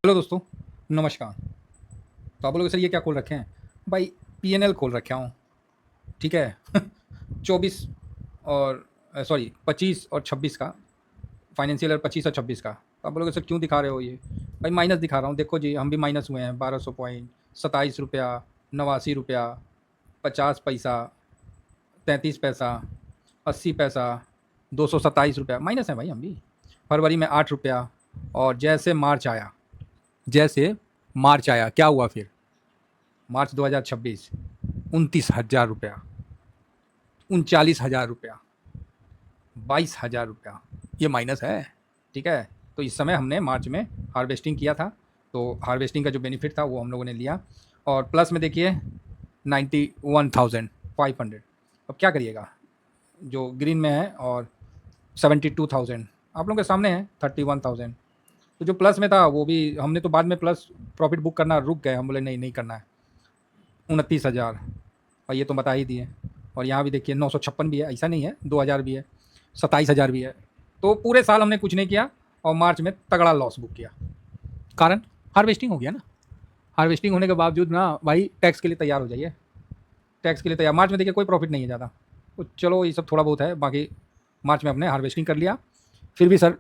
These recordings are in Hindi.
हेलो दोस्तों, नमस्कार। तो आप बोलोगे सर ये क्या खोल रखे हैं? भाई पीएनएल खोल रखा हूँ, ठीक है। 24 और सॉरी 25 और 26 का, फाइनेंशियल ईयर 25 और 26 का। तो आप बोलोगे सर क्यों दिखा रहे हो ये? भाई माइनस दिखा रहा हूँ, देखो जी हम भी माइनस हुए हैं। 1200 पॉइंट, 27 रुपया, 89 रुपया, 50 पैसा, 33 पैसा, 80 पैसा, 227 रुपया माइनस है भाई हम भी। फरवरी में 8 रुपया। और जैसे मार्च आया क्या हुआ फिर? मार्च 2026 29,000 रुपया, 39,000 रुपया, 22,000 रुपया, ये माइनस है, ठीक है। तो इस समय हमने मार्च में हार्वेस्टिंग किया था, तो हार्वेस्टिंग का जो बेनिफिट था वो हम लोगों ने लिया। और प्लस में देखिए 91,500। अब क्या करिएगा, जो ग्रीन में है, और 72,000 आप लोगों के सामने है, 31,000। तो जो प्लस में था वो भी हमने तो बाद में प्लस प्रॉफिट बुक करना रुक गए, हम बोले नहीं नहीं करना है। 29,000, और ये तो बता ही दिए। और यहाँ भी देखिए 956 भी है, ऐसा नहीं है, 2,000 भी है, 27,000 भी है। तो पूरे साल हमने कुछ नहीं किया और मार्च में तगड़ा लॉस बुक किया। कारण हार्वेस्टिंग हो गया ना। हार्वेस्टिंग होने के बावजूद ना भाई टैक्स के लिए तैयार हो जाइए, टैक्स के लिए तैयार। मार्च में देखिए कोई प्रॉफिट नहीं है ज़्यादा, तो चलो ये सब थोड़ा बहुत है। बाकी मार्च में हमने हार्वेस्टिंग कर लिया, फिर भी सर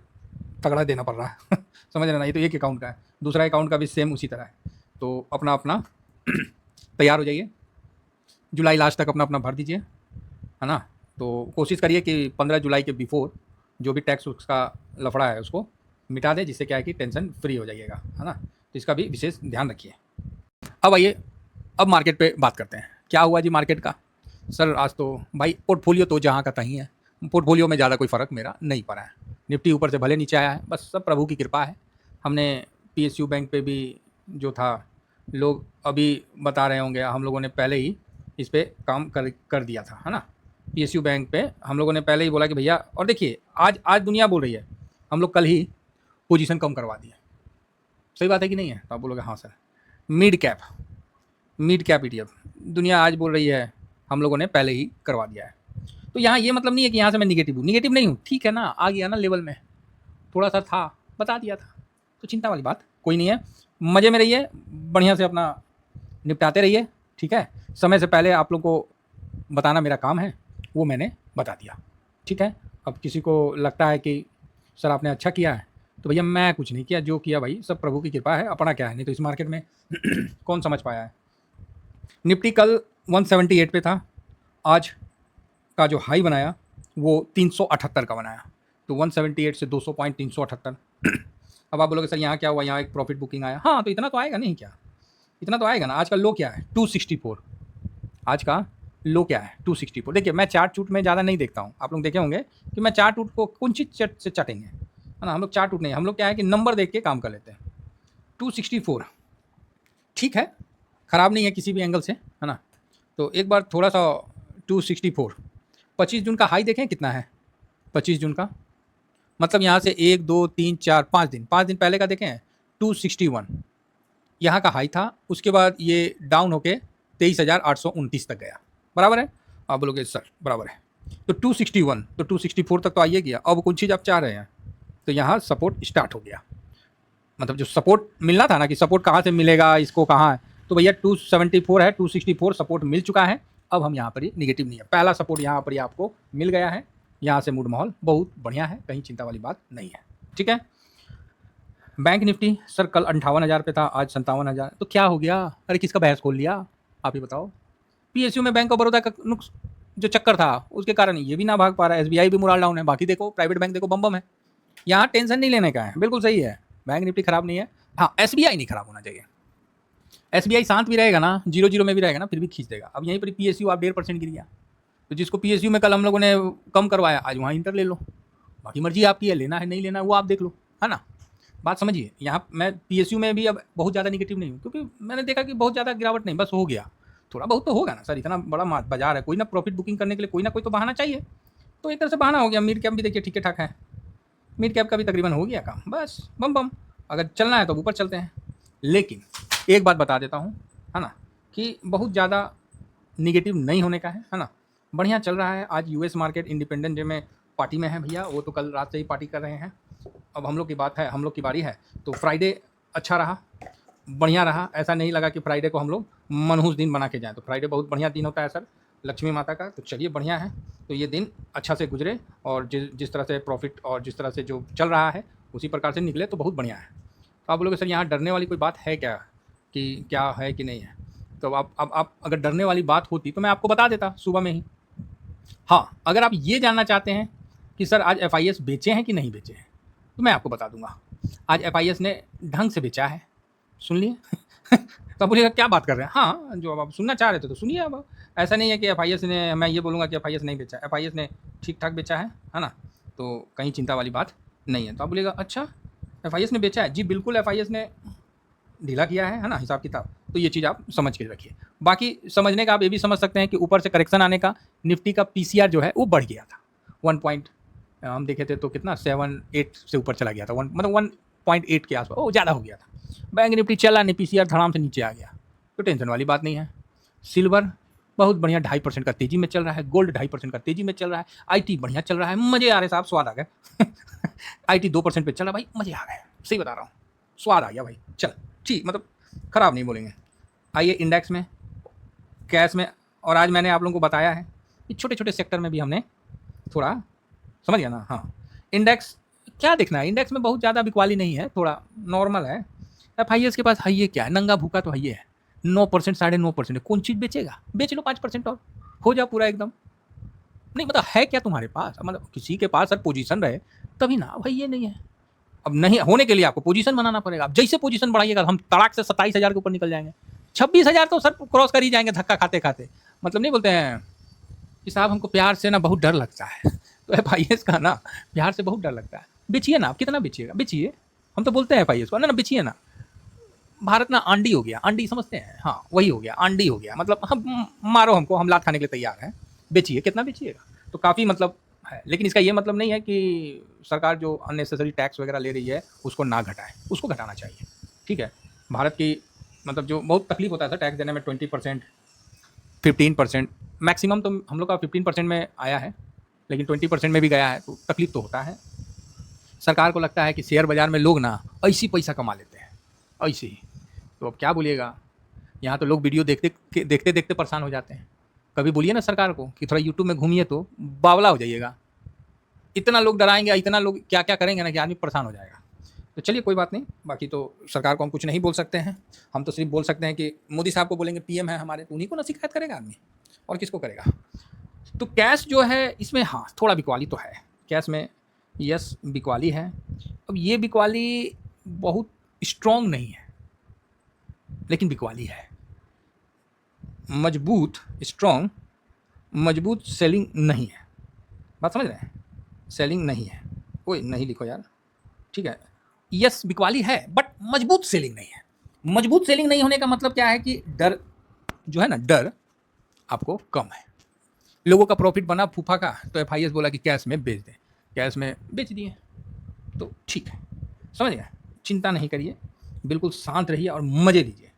तगड़ा देना पड़ रहा है। समझ रहे ना, ये तो एक अकाउंट का है, दूसरा अकाउंट का भी सेम उसी तरह है। तो अपना अपना तैयार हो जाइए, जुलाई लास्ट तक अपना अपना भर दीजिए, है ना। तो कोशिश करिए कि 15 जुलाई के बिफोर जो भी टैक्स उसका लफड़ा है उसको मिटा दें, जिससे क्या है कि टेंशन फ्री हो जाइएगा, है ना। तो इसका भी विशेष ध्यान रखिए। अब आइए, अब मार्केट पे बात करते हैं, क्या हुआ जी मार्केट का। सर आज तो भाई पोर्टफोलियो तो जहाँ का तहीं है, पोर्टफोलियो में ज़्यादा कोई फ़र्क मेरा नहीं पड़ा है। निफ्टी ऊपर से भले नीचे आया है, बस सब प्रभु की कृपा है। हमने पीएसयू बैंक पे भी जो था, लोग अभी बता रहे होंगे, हम लोगों ने पहले ही इस पर काम कर दिया था, है ना। पीएसयू बैंक पे हम लोगों ने पहले ही बोला कि भैया, और देखिए आज आज दुनिया बोल रही है, हम लोग कल ही पोजीशन कम करवा दिए। सही बात है कि नहीं है? तो आप बोलोगे हाँ सर। मिड कैप ईटीएफ दुनिया आज बोल रही है, हम लोगों ने पहले ही करवा दिया है। तो यहाँ ये मतलब नहीं है कि यहाँ से मैं निगेटिव नहीं हूँ, ठीक है ना, आ गया ना लेवल में, थोड़ा सा था, बता दिया था, तो चिंता वाली बात कोई नहीं है। मज़े में रहिए, बढ़िया से अपना निपटाते रहिए, ठीक है। समय से पहले आप लोग को बताना मेरा काम है, वो मैंने बता दिया, ठीक है। अब किसी को लगता है कि सर आपने अच्छा किया है, तो भैया मैं कुछ नहीं किया, जो किया भाई सब प्रभु की कृपा है, अपना क्या है। नहीं तो इस मार्केट में कौन समझ पाया है। निफ्टी कल 178 पे था, आज का जो हाई बनाया वो 378 का बनाया, तो 178 से 200 पॉइंट 378। अब आप बोलोगे सर यहाँ क्या हुआ, यहाँ एक प्रॉफिट बुकिंग आया, हाँ तो इतना तो आएगा नहीं क्या, इतना तो आएगा ना। आज का लो क्या है 264, आज का लो क्या है 264। देखिए मैं चार्ट चूट में ज़्यादा नहीं देखता हूँ, आप लोग देखे होंगे कि मैं चार्ट उट को कौन चीज से चटेंगे, है ना। हम लोग चार्ट उट नहीं, हम लोग क्या है कि नंबर देख के काम कर लेते हैं। 264 ठीक है, ख़राब नहीं है किसी भी एंगल से, है ना। तो एक बार थोड़ा सा 264, 25 जून का हाई देखें कितना है, 25 जून का, मतलब यहाँ से 1 2 3 4 5 दिन पहले का देखें 261 यहाँ का हाई था। उसके बाद ये डाउन होके 23,829 तक गया, बराबर है। आप बोलोगे सर बराबर है, तो 261 तो 264 तक तो आइए गया। अब कुछ चीज़ आप चाह रहे हैं, तो यहाँ सपोर्ट स्टार्ट हो गया, मतलब जो सपोर्ट मिलना था ना कि सपोर्ट कहाँ से मिलेगा, इसको कहाँ है, तो भैया 274 है, 264 सपोर्ट मिल चुका है। अब हम यहाँ पर ही निगेटिव नहीं है, पहला सपोर्ट यहाँ पर ही आपको मिल गया है। यहाँ से मूड माहौल बहुत बढ़िया है, कहीं चिंता वाली बात नहीं है, ठीक है। बैंक निफ्टी सर कल 58,000 पे था, आज 57,000, तो क्या हो गया? अरे किसका बहस खोल लिया, आप ही बताओ। पीएसयू में बैंक ऑफ बड़ौदा का नुक्स जो चक्कर था उसके कारण ये भी ना भाग पा रहा है, एसबीआई भी मुराल डाउन है, बाकी देखो प्राइवेट बैंक देखो बम बम है। यहाँ टेंशन नहीं लेने का है, बिल्कुल सही है, बैंक निफ्टी खराब नहीं है। हाँ एसबीआई नहीं खराब होना चाहिए, एसबीआई शांत भी रहेगा ना, 0-0 में भी रहेगा ना, फिर भी खींच देगा। अब यहीं पर पीएसयू आप 1.5% गिर गया, तो जिसको पीएसयू में कल हम लोगों ने कम करवाया, आज वहाँ इंटर ले लो, बाकी मर्जी आपकी है, लेना है नहीं लेना है वो आप देख लो, है ना। बात समझिए, यहाँ मैं पीएसयू में भी अब बहुत ज़्यादा निगेटिव नहीं हूँ, क्योंकि मैंने देखा कि बहुत ज़्यादा गिरावट नहीं, बस हो गया, थोड़ा बहुत तो होगा ना सर, इतना बड़ा बाजार है, कोई ना प्रॉफिट बुकिंग करने के लिए कोई ना कोई तो बहाना चाहिए। तो एक तरह से बहाना हो गया। मिड कैप भी देखिए ठीक ठाक है, मिड कैप का भी तकरीबन हो गया काम, बस बम बम। अगर चलना है तो ऊपर चलते हैं, लेकिन एक बात बता देता हूँ, है ना, कि बहुत ज़्यादा निगेटिव नहीं होने का है ना। बढ़िया चल रहा है। आज यूएस मार्केट इंडिपेंडेंट डे में पार्टी में है भैया, वो तो कल रात से ही पार्टी कर रहे हैं। अब हम लोग की बात है, हम लोग की बारी है, तो फ्राइडे अच्छा रहा, बढ़िया रहा। ऐसा नहीं लगा कि फ्राइडे को हम लोग मनहूस दिन बना के जाएँ। तो फ्राइडे बहुत बढ़िया दिन होता है सर लक्ष्मी माता का। तो चलिए बढ़िया है, तो ये दिन अच्छा से गुजरे और जिस तरह से प्रॉफिट और जिस तरह से जो चल रहा है उसी प्रकार से निकले तो बहुत बढ़िया है। तो आप बोलोगे सर यहाँ डरने वाली कोई बात है क्या, कि क्या है कि नहीं है? तो आप अगर डरने वाली बात होती तो मैं आपको बता देता सुबह में ही। हाँ, अगर आप ये जानना चाहते हैं कि सर आज एफआईएस बेचे हैं कि नहीं बेचे हैं, तो मैं आपको बता दूंगा। आज एफआईएस ने ढंग से बेचा है, सुन लिए? तो आप बोलिएगा क्या बात कर रहे हैं? हाँ, जो अब आप सुनना चाह रहे थे तो सुनिए। अब ऐसा नहीं है कि एफआईएस ने, मैं ये बोलूँगा कि एफआईएस नहीं बेचा, एफआईएस ने ठीक ठाक बेचा है ना? तो कहीं चिंता वाली बात नहीं है। तो आप बोलिएगा अच्छा एफआईएस ने बेचा है? जी बिल्कुल, एफआईएस ने ढीला किया है ना हिसाब किताब। तो ये चीज़ आप समझ के रखिए। बाकी समझने का आप ये भी समझ सकते हैं कि ऊपर से करेक्शन आने का निफ्टी का पीसीआर जो है वो बढ़ गया था। 1 पॉइंट हम देखे थे तो कितना 7-8 से ऊपर चला गया था, मतलब 1.8 के आसपास, वो ज़्यादा हो गया था। बैंक निफ्टी चला नहीं, पीसीआर धड़ाम से नीचे आ गया, तो टेंशन वाली बात नहीं है। सिल्वर बहुत बढ़िया 2.5% का तेजी में चल रहा है, गोल्ड 2.5% का तेजी में चल रहा है, आईटी बढ़िया चल रहा है, मजे आ रहे साहब, स्वाद आ गए। आईटी 2% पे चल रहा है भाई, मजे आ गए, सही बता रहा हूँ, स्वाद आ गया भाई। चल ठीक, मतलब खराब नहीं बोलेंगे। आइए इंडेक्स में, कैश में, और आज मैंने आप लोगों को बताया है कि छोटे छोटे सेक्टर में भी हमने थोड़ा समझ गया ना। हाँ, इंडेक्स क्या देखना है, इंडेक्स में बहुत ज़्यादा बिकवाली नहीं है, थोड़ा नॉर्मल है। एफआईएस के पास है ये क्या है, नंगा भूखा तो है ये है, 9% 9.5% है, कौन चीज़ बेचेगा? बेच लो 5% और हो जाओ पूरा एकदम। नहीं मतलब है क्या तुम्हारे पास, मतलब किसी के पास सर पोजीशन रहे तभी ना। भाई ये नहीं है, अब नहीं होने के लिए आपको पोजीशन बनाना पड़ेगा। अब जैसे पोजीशन बढ़ाइएगा हम तड़ाक से 27,000 के ऊपर निकल जाएंगे, 26,000 तो सर क्रॉस कर ही जाएंगे धक्का खाते खाते। मतलब नहीं बोलते हैं कि साहब हमको प्यार से ना बहुत डर लगता है, तो एफआईएस का ना प्यार से बहुत डर लगता है। बेचिए ना, आप कितना बेचिएगा, बेचिए, हम तो बोलते हैं एफआईएस को ना बेचिए ना। भारत ना आंडी हो गया, आंडी समझते हैं, हाँ वही हो गया, आंडी हो गया, मतलब हम मारो हमको, हम लात खाने के लिए तैयार हैं, बेचिए, कितना बेचिएगा। तो काफ़ी मतलब है, लेकिन इसका ये मतलब नहीं है कि सरकार जो अननेसेसरी टैक्स वगैरह ले रही है उसको ना घटाए, उसको घटाना चाहिए। ठीक है, भारत की मतलब जो बहुत तकलीफ होता है सर टैक्स देने में, 20%, 15%, मैक्सिमम तो हम लोग का 15% में आया है, लेकिन 20% में भी गया है, तो तकलीफ तो होता है। सरकार को लगता है कि शेयर बाजार में लोग ना ऐसी पैसा कमा लेते हैं, ऐसे ही। तो अब क्या बोलिएगा, यहाँ तो लोग वीडियो देखते देखते परेशान हो जाते हैं। कभी बोलिए ना सरकार को कि थोड़ा यूट्यूब में घूमिए तो बावला हो जाइएगा। इतना लोग डराएंगे, इतना लोग क्या क्या करेंगे ना कि आदमी परेशान हो जाएगा। तो चलिए कोई बात नहीं, बाकी तो सरकार को हम कुछ नहीं बोल सकते हैं। हम तो सिर्फ बोल सकते हैं कि मोदी साहब को बोलेंगे, पीएम है हमारे, तो उन्हीं को ना शिकायत करेगा आदमी, और किसको करेगा। तो कैश जो है इसमें हाँ थोड़ा बिकवाली तो है, कैश में यस बिकवाली है। अब ये बिकवाली बहुत स्ट्रॉन्ग नहीं है, लेकिन बिकवाली है। मजबूत स्ट्रॉन्ग, मजबूत सेलिंग नहीं है, बात समझ रहे हैं, सेलिंग नहीं है। कोई नहीं लिखो यार, ठीक है, यस बिकवाली है बट मजबूत सेलिंग नहीं है। मजबूत सेलिंग नहीं होने का मतलब क्या है कि डर जो है ना, डर आपको कम है। लोगों का प्रॉफिट बना फूफा का, तो एफआईएस बोला कि कैश में बेच दें, कैश में बेच दिए, तो ठीक है, समझ गए। चिंता नहीं करिए, बिल्कुल शांत रहिए और मज़े लीजिए।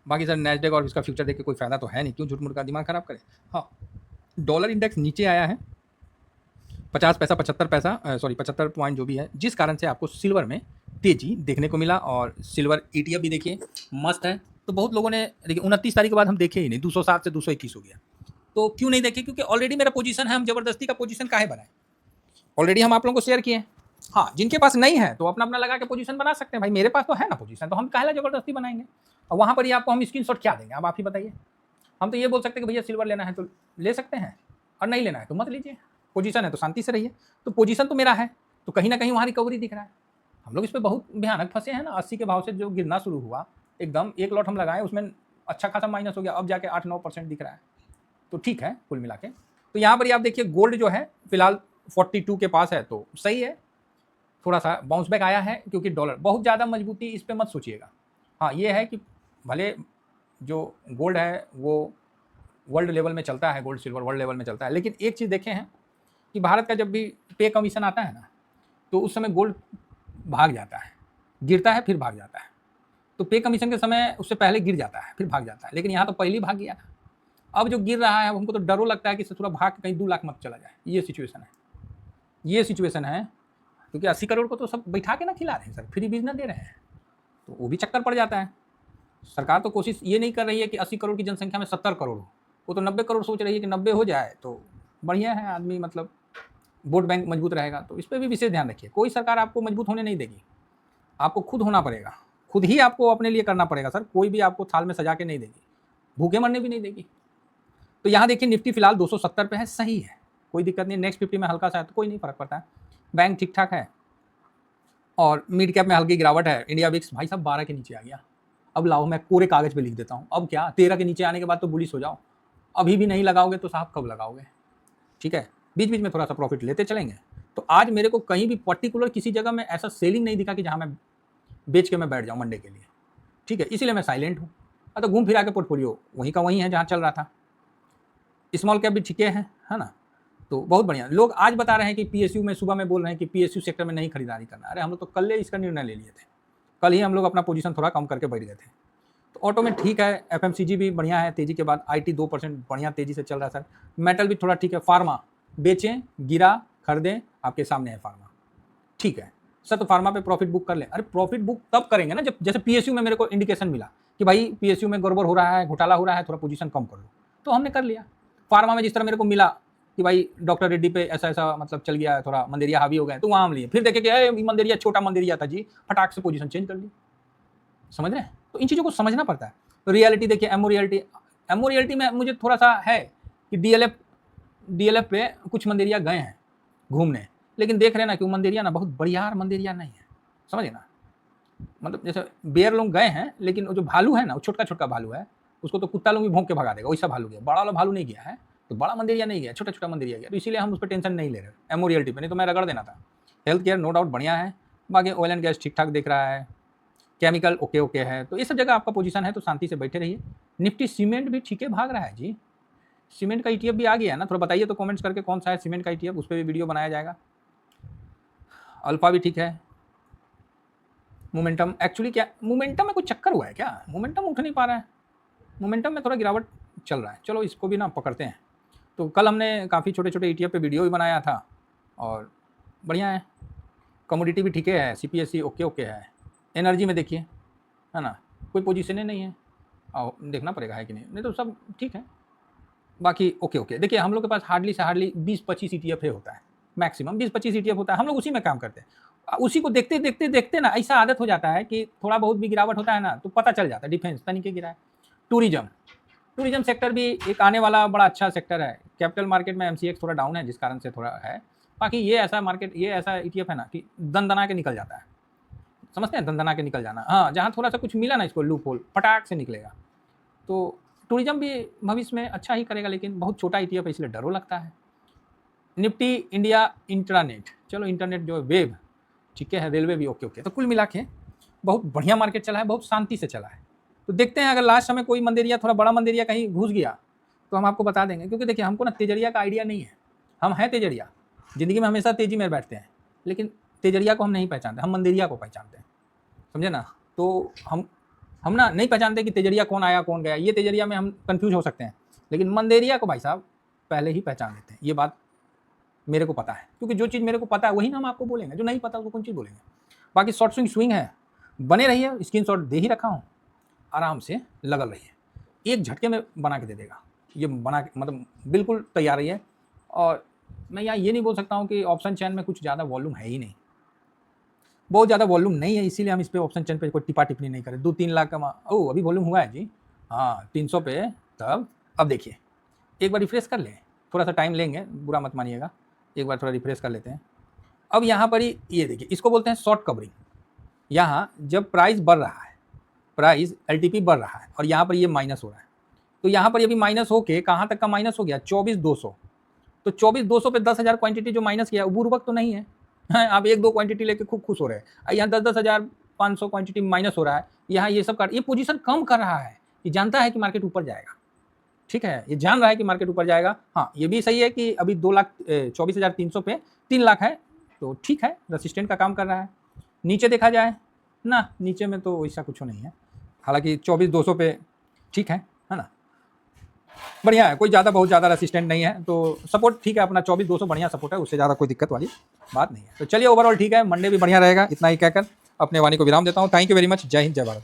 बाकी सर नैस्डैक और इसका फ्यूचर देख के कोई फ़ायदा तो है नहीं, क्यों झूठ मूठ का दिमाग ख़राब करें। हाँ, डॉलर इंडेक्स नीचे आया है 50 पैसा 75 पैसा, सॉरी 75 पॉइंट जो भी है, जिस कारण से आपको सिल्वर में तेज़ी देखने को मिला। और सिल्वर ETF भी देखिए मस्त है। तो बहुत लोगों ने देखिए 29 तारीख के बाद हम देखे ही नहीं, 207 से 221 हो गया। तो क्यों नहीं देखे, क्योंकि ऑलरेडी मेरा पोजीशन है, हम ज़बरदस्ती का पोजीशन काहे बनाए, ऑलरेडी हम आप लोगों को शेयर किए। हाँ, जिनके पास नहीं है तो अपना अपना लगा के पोजीशन बना सकते हैं। भाई मेरे पास तो है ना पोजीशन, तो हम काहे ज़बरदस्ती बनाएंगे। और वहाँ पर ही आपको हम स्क्रीनशॉट क्या देंगे, अब आप ही बताइए। हम तो ये बोल सकते हैं कि भैया सिल्वर लेना है तो ले सकते हैं, और नहीं लेना है तो मत लीजिए। पोजीशन है तो शांति से रहिए। तो पोजीशन तो मेरा है, तो कहीं ना कहीं वहाँ रिकवरी दिख रहा है। हम लोग इस पर बहुत भयानक फंसे हैं ना, 80 के भाव से जो गिरना शुरू हुआ एकदम, एक लॉट हम लगाए उसमें अच्छा खासा माइनस हो गया, अब जाके 8-9% दिख रहा है। तो ठीक है कुल मिला के। तो यहाँ पर आप देखिए गोल्ड जो है फिलहाल 42 के पास है, तो सही है, थोड़ा सा बाउंस बैक आया है, क्योंकि डॉलर बहुत ज़्यादा मजबूती इस पर मत सोचिएगा। हाँ ये है कि भले जो गोल्ड है वो वर्ल्ड लेवल में चलता है, गोल्ड सिल्वर वर्ल्ड लेवल में चलता है, लेकिन एक चीज़ देखें हैं कि भारत का जब भी पे कमीशन आता है ना, तो उस समय गोल्ड भाग जाता है, गिरता है फिर भाग जाता है। तो पे कमीशन के समय उससे पहले गिर जाता है फिर भाग जाता है, लेकिन यहाँ तो पहले ही भाग गया था। अब जो गिर रहा है हमको तो डरो लगता है कि थोड़ा भाग के कहीं 2 लाख मत चला जाए। ये सिचुएशन है, ये सिचुएशन है, क्योंकि 80 करोड़ को तो सब बैठा के ना खिला रहे हैं सर, फ्री बिजनेस दे रहे हैं। तो वो भी चक्कर पड़ जाता है। सरकार तो कोशिश ये नहीं कर रही है कि 80 करोड़ की जनसंख्या में 70 करोड़ हो, वो तो 90 करोड़ सोच रही है कि 90 हो जाए तो बढ़िया है, आदमी मतलब वोट बैंक मजबूत रहेगा। तो इस पर भी विशेष ध्यान रखिए। कोई सरकार आपको मजबूत होने नहीं देगी, आपको खुद होना पड़ेगा, खुद ही आपको अपने लिए करना पड़ेगा सर। कोई भी आपको थाल में सजा के नहीं देगी, भूखे मरने भी नहीं देगी। तो यहाँ देखिए निफ्टी फिलहाल 270 पे है, सही है, कोई दिक्कत नहीं। नेक्स्ट 50 में हल्का सा है तो कोई नहीं फर्क पड़ता है। बैंक ठीक ठाक है और मिड कैप में हल्की गिरावट है। इंडिया विक्स भाई साहब 12 के नीचे आ गया। अब लाओ मैं कोरे कागज पे लिख देता हूँ, अब क्या 13 के नीचे आने के बाद तो बुलिश हो जाओ। अभी भी नहीं लगाओगे तो साहब कब लगाओगे? ठीक है, बीच बीच में थोड़ा सा प्रॉफिट लेते चलेंगे। तो आज मेरे को कहीं भी पर्टिकुलर किसी जगह में ऐसा सेलिंग नहीं दिखा कि जहाँ मैं बेच के मैं बैठ जाऊँ मंडे के लिए। ठीक है, इसीलिए मैं साइलेंट हूँ। तो घूम फिरा के पोर्टफोलियो वहीं का वहीं है जहाँ चल रहा था। स्मॉल कैप भी ठीक है ना। तो बहुत बढ़िया। लोग आज बता रहे हैं कि पीएसयू में, सुबह में बोल रहे हैं कि पीएसयू सेक्टर में नहीं खरीदारी करना। अरे हम लोग तो कल इसका निर्णय ले लिए थे, कल ही हम लोग अपना पोजीशन थोड़ा कम करके बैठ गए थे। तो ऑटो में ठीक है, एफएमसीजी भी बढ़िया है तेजी के बाद, आईटी 2% बढ़िया तेजी से चल रहा है सर। मेटल भी थोड़ा ठीक है। फार्मा बेचें, गिरा, खरीदें, आपके सामने है फार्मा। ठीक है सर, तो फार्मा पे प्रॉफिट बुक कर लें। अरे प्रॉफिट बुक तब करेंगे ना जब जैसे पीएसयू में मेरे को इंडिकेशन मिला कि भाई पीएसयू में गड़बड़ हो रहा है, घोटाला हो रहा है, थोड़ा पोजीशन कम कर लो, तो हमने कर लिया। फार्मा में जिस तरह मेरे को मिला कि भाई डॉक्टर रेड्डी पे ऐसा ऐसा मतलब चल गया है, थोड़ा मंदेरिया हावी हो गए, तो वहाँ हम लिए। फिर देखे कि मंदेरिया छोटा मंदेरिया था जी, फटाक से पोजीशन चेंज कर ली। समझ रहे हैं? तो इन चीज़ों को समझना पड़ता है। तो रियलिटी देखिए, एमओ रियलिटी में मुझे थोड़ा सा है कि डीएलएफ पे कुछ मंदेरिया गए हैं घूमने, लेकिन देख रहे हैं ना कि वो मंदेरिया ना बहुत बढ़िया मंदेरिया नहीं है। समझिए ना, मतलब जैसे बेयर लोग गए हैं, लेकिन वो जो भालू है ना, वो छोटा छोटा भालू है, उसको तो कुत्ता लोग भी भौंक के भगा देगा, वैसा भालू गया। बड़ा वाला भालू नहीं गया है, तो बड़ा मंदिरिया नहीं गया, छोटा छोटा मंदिरिया गया। तो इसीलिए हम उस पर टेंशन नहीं ले रहे एमओ रियलिटी पे, नहीं तो मैं रगड़ देना था। हेल्थ केयर नो डाउट बढ़िया है, बाकी ऑयल एंड गैस ठीक ठाक दिख रहा है, केमिकल ओके है। तो ये सब जगह आपका पोजीशन है तो शांति से बैठे रहिए। निफ्टी सीमेंट भी ठीक है भाग रहा है जी। सीमेंट का ईटीएफ भी आ गया है ना, थोड़ा बताइए तो कमेंट्स करके कौन सा है सीमेंट का ईटीएफ, उस पर भी वीडियो बनाया जाएगा। अल्फा भी ठीक है। मोमेंटम एक्चुअली क्या, मोमेंटम में कुछ चक्कर हुआ है क्या? मोमेंटम उठ नहीं पा रहा है, मोमेंटम में थोड़ा गिरावट चल रहा है। चलो इसको भी ना पकड़ते हैं। तो कल हमने काफ़ी छोटे छोटे ईटीएफ पे वीडियो भी बनाया था और बढ़िया है। कमोडिटी भी ठीक है, सीपीएससी ओके है। एनर्जी में देखिए, है ना, कोई पोजीशन नहीं है, और देखना पड़ेगा है कि नहीं तो सब ठीक है। बाकी ओके। देखिए हम लोग के पास हार्डली से हार्डली 20-25 ईटीएफ होता है, मैक्सिमम 20-25 ईटीएफ होता है। हम लोग उसी में काम करते हैं। उसी को देखते ना ऐसा आदत हो जाता है कि थोड़ा बहुत भी गिरावट होता है ना तो पता चल जाता है। डिफेंस तनिके गिरा है। टूरिज्म सेक्टर भी एक आने वाला बड़ा अच्छा सेक्टर है। कैपिटल मार्केट में एमसीएक्स थोड़ा डाउन है, जिस कारण से थोड़ा है। बाकी ये ऐसा मार्केट, ये ऐसा ईटीएफ है ना कि दंदना के निकल जाता है। समझते हैं, दंदना के निकल जाना। हाँ, जहाँ थोड़ा सा कुछ मिला ना इसको लूप होल, फटाक से निकलेगा। तो टूरिज्म भी भविष्य में अच्छा ही करेगा, लेकिन बहुत छोटा ईटीएफ है इसलिए डरो लगता है। निफ्टी इंडिया इंट्रानेट, चलो इंटरनेट जो है वेब ठीक है, रेलवे भी ओके। तो कुल मिला के बहुत बढ़िया मार्केट चला है, बहुत शांति से चला है। तो देखते हैं, अगर लास्ट समय कोई मंदिरिया, थोड़ा बड़ा मंदिरिया कहीं घुस गया तो हम आपको बता देंगे। क्योंकि देखिए हमको ना तेजरिया का आइडिया नहीं है। हम हैं तेजरिया, ज़िंदगी में हमेशा तेजी में बैठते हैं, लेकिन तेजरिया को हम नहीं पहचानते, हम मंदिरिया को पहचानते हैं। समझे ना? तो हम ना नहीं पहचानते कि तेजरिया कौन आया कौन गया। ये तेजरिया में हम कंफ्यूज हो सकते हैं, लेकिन मंदेरिया को भाई साहब पहले ही पहचान लेते हैं। ये बात मेरे को पता है, क्योंकि जो चीज़ मेरे को पता है वही ना हम आपको बोलेंगे, जो नहीं पता उसको कौन चीज़ बोलेंगे। बाकी शॉर्ट स्विंग है, बने रहिए। स्क्रीनशॉट दे ही रखा हूँ, आराम से लगल रहिए, एक झटके में बना के दे देगा। ये बना के मतलब बिल्कुल तैयार रहिए। और मैं यहाँ ये नहीं बोल सकता हूँ कि ऑप्शन चैन में कुछ ज़्यादा वॉल्यूम है ही नहीं, बहुत ज़्यादा वॉल्यूम नहीं है, इसीलिए हम इस पर ऑप्शन चैन पे कोई टिप्पणी नहीं करें। 2-3 लाख का अभी वॉल्यूम हुआ है जी, हाँ 300 पे। तब अब देखिए एक बार रिफ्रेश कर लें, थोड़ा सा टाइम लेंगे, बुरा मत मानिएगा, एक बार थोड़ा रिफ्रेश कर लेते हैं। अब यहाँ पर ही ये देखिए, इसको बोलते हैं शॉर्ट कवरिंग। यहाँ जब प्राइस बढ़ रहा है, प्राइस एलटीपी बढ़ रहा है और यहाँ पर ये माइनस हो रहा है, तो यहाँ पर ये भी माइनस होके कहाँ तक का माइनस हो गया? 24,200। तो 24,200 पे 10,000 क्वांटिटी जो माइनस किया, बुर्बक तो नहीं है। आप 1-2 क्वांटिटी लेके खूब खुश हो रहे हैं। यहाँ 10,000-500 क्वांटिटी माइनस हो रहा है। यहाँ ये सब कर, ये पोजीशन कम कर रहा है, ये जानता है कि मार्केट ऊपर जाएगा। ठीक है, ये जान रहा है कि मार्केट ऊपर जाएगा। हाँ, ये भी सही है कि अभी 2,24,300 पे 3 लाख है, तो ठीक है, रेसिस्टेंट का काम कर रहा है। नीचे देखा जाए ना, नीचे में तो ऐसा कुछ नहीं है, हालांकि 24,200 पे ठीक है ना, बढ़िया है, कोई ज़्यादा बहुत ज़्यादा रेसिस्टेंट नहीं है। तो सपोर्ट ठीक है अपना 24,200 बढ़िया सपोर्ट है, उससे ज़्यादा कोई दिक्कत वाली बात नहीं है। तो चलिए ओवरऑल ठीक है, मंडे भी बढ़िया रहेगा, इतना ही कहकर अपने वाणी को विराम देता हूँ। Thank you very much. जय हिंद, जय भारत।